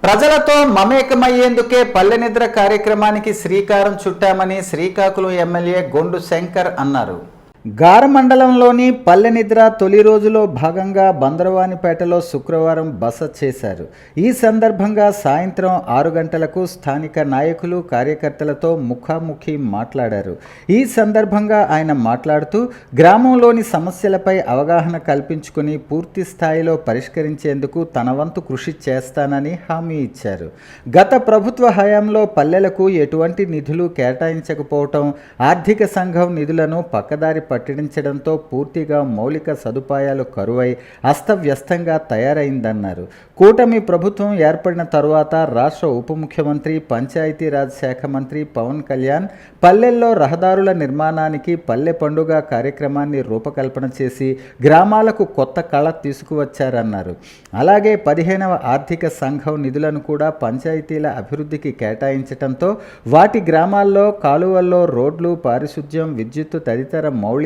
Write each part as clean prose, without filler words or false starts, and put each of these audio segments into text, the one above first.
ప్రజలతో మమేకమయ్యేందుకే పల్లె నిద్ర కార్యక్రమానికి శ్రీకారం చుట్టామని శ్రీకాకుళం ఎమ్మెల్యే గొండు శంకర్ అన్నారు. గార మండలంలోని పల్లె నిద్ర తొలి రోజులో భాగంగా బందరవానిపేటలో శుక్రవారం బస చేశారు. ఈ సందర్భంగా సాయంత్రం 6 గంటలకు స్థానిక నాయకులు కార్యకర్తలతో ముఖాముఖి మాట్లాడారు. ఈ సందర్భంగా ఆయన మాట్లాడుతూ గ్రామంలోని సమస్యలపై అవగాహన కల్పించుకుని పూర్తి స్థాయిలో పరిష్కరించేందుకు తన వంతు కృషి చేస్తానని హామీ ఇచ్చారు. గత ప్రభుత్వ హయాంలో పల్లెలకు ఎటువంటి నిధులు కేటాయించకపోవటం, ఆర్థిక సంఘం నిధులను పక్కదారి పట్టించడంతో పూర్తిగా మౌలిక సదుపాయాలు కరువై అస్తవ్యస్తంగా తయారైందన్నారు. కూటమి ప్రభుత్వం ఏర్పడిన తరువాత రాష్ట్ర ఉప ముఖ్యమంత్రి పంచాయతీరాజ్ శాఖ మంత్రి పవన్ కళ్యాణ్ పల్లెల్లో రహదారుల నిర్మాణానికి పల్లె పండుగ కార్యక్రమాన్ని రూపకల్పన చేసి గ్రామాలకు కొత్త కళ తీసుకువచ్చారన్నారు. అలాగే 15వ ఆర్థిక సంఘం నిధులను కూడా పంచాయతీల అభివృద్ధికి కేటాయించడంతో వాటి గ్రామాల్లో కాలువల్లో రోడ్లు, పారిశుధ్యం, విద్యుత్తు తదితర మౌలిక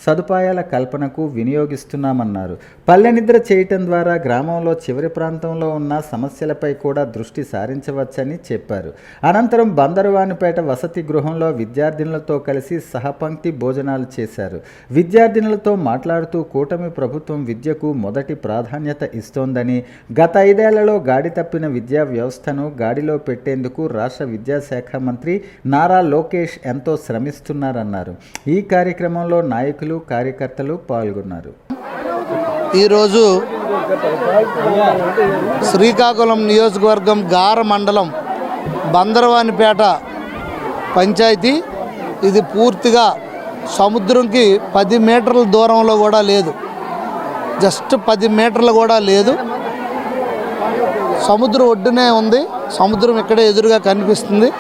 సదుపాయాల కల్పనకు వినియోగిస్తున్నామన్నారు. పల్లె నిద్ర చేయటం ద్వారా గ్రామంలో చివరి ప్రాంతంలో ఉన్న సమస్యలపై కూడా దృష్టి సారించవచ్చని చెప్పారు. అనంతరం బందరవానిపేట వసతి గృహంలో విద్యార్థినులతో కలిసి సహపంక్తి భోజనాలు చేశారు. విద్యార్థినులతో మాట్లాడుతూ కూటమి ప్రభుత్వం విద్యకు మొదటి ప్రాధాన్యత ఇస్తోందని, గత 5 ఏళ్లలో గాడి తప్పిన విద్యా వ్యవస్థను గాడిలో పెట్టేందుకు రాష్ట్ర విద్యాశాఖ మంత్రి నారా లోకేష్ ఎంతో శ్రమిస్తున్నారన్నారు. ఈ కార్యక్రమంలో నాయకులు, కార్యకర్తలు పాల్గొన్నారు. ఈరోజు శ్రీకాకుళం నియోజకవర్గం గార మండలం బందరవానిపేట పంచాయతీ, ఇది పూర్తిగా సముద్రంకి 10 మీటర్ల దూరంలో కూడా లేదు, జస్ట్ 10 మీటర్లు కూడా లేదు. సముద్రం ఒడ్డునే ఉంది, సముద్రం ఇక్కడే ఎదురుగా కనిపిస్తుంది.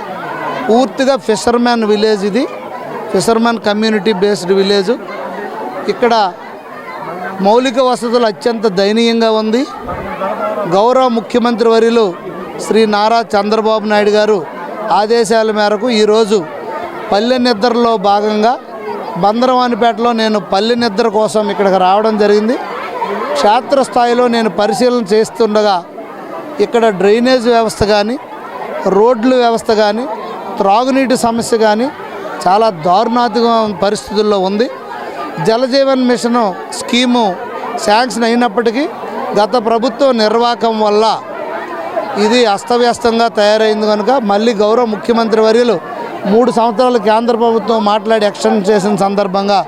పూర్తిగా ఫిషర్మ్యాన్ విలేజ్, ఇది ఫిషర్మ్యాన్ కమ్యూనిటీ బేస్డ్ విలేజ్. ఇక్కడ మౌలిక వసతులు అత్యంత దయనీయంగా ఉంది. గౌరవ ముఖ్యమంత్రి వర్యులు శ్రీ నారా చంద్రబాబు నాయుడు గారు ఆదేశాల మేరకు ఈరోజు పల్లె నిద్రలో భాగంగా బందరవానిపేటలో నేను పల్లె నిద్ర కోసం ఇక్కడికి రావడం జరిగింది. క్షేత్రస్థాయిలో నేను పరిశీలన చేస్తుండగా ఇక్కడ డ్రైనేజ్ వ్యవస్థ కానీ, రోడ్ల వ్యవస్థ కానీ, త్రాగునీటి సమస్య కానీ చాలా దారుణాతిగా పరిస్థితుల్లో ఉంది. జలజీవన్ మిషన్ స్కీము శాంక్షన్ అయినప్పటికీ గత ప్రభుత్వ నిర్వాహకం వల్ల ఇది అస్తవ్యస్తంగా తయారైంది. కనుక మళ్ళీ గౌరవ ముఖ్యమంత్రి వర్యులు 3 సంవత్సరాలు కేంద్ర ప్రభుత్వం మాట్లాడి ఎక్స్టెండ్ చేసిన సందర్భంగా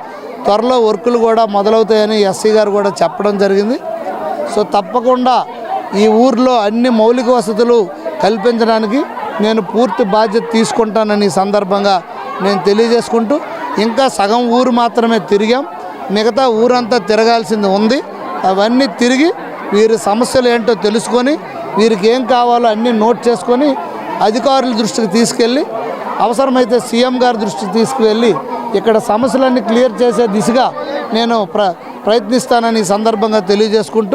త్వరలో వర్కులు కూడా మొదలవుతాయని ఎస్సీ గారు కూడా చెప్పడం జరిగింది. సో తప్పకుండా ఈ ఊర్లో అన్ని మౌలిక వసతులు కల్పించడానికి నేను పూర్తి బాధ్యత తీసుకుంటానని సందర్భంగా నేను తెలియజేసుకుంటూ, ఇంకా సగం ఊరు మాత్రమే తిరిగాం, మిగతా ఊరంతా తిరగాల్సింది ఉంది. అవన్నీ తిరిగి వీరి సమస్యలు ఏంటో తెలుసుకొని వీరికి ఏం కావాలో అన్నీ నోట్ చేసుకొని అధికారుల దృష్టికి తీసుకెళ్ళి, అవసరమైతే సీఎం గారి దృష్టికి తీసుకువెళ్ళి ఇక్కడ సమస్యలన్నీ క్లియర్ చేసే దిశగా నేను ప్రయత్నిస్తానని సందర్భంగా తెలియజేసుకుంటూ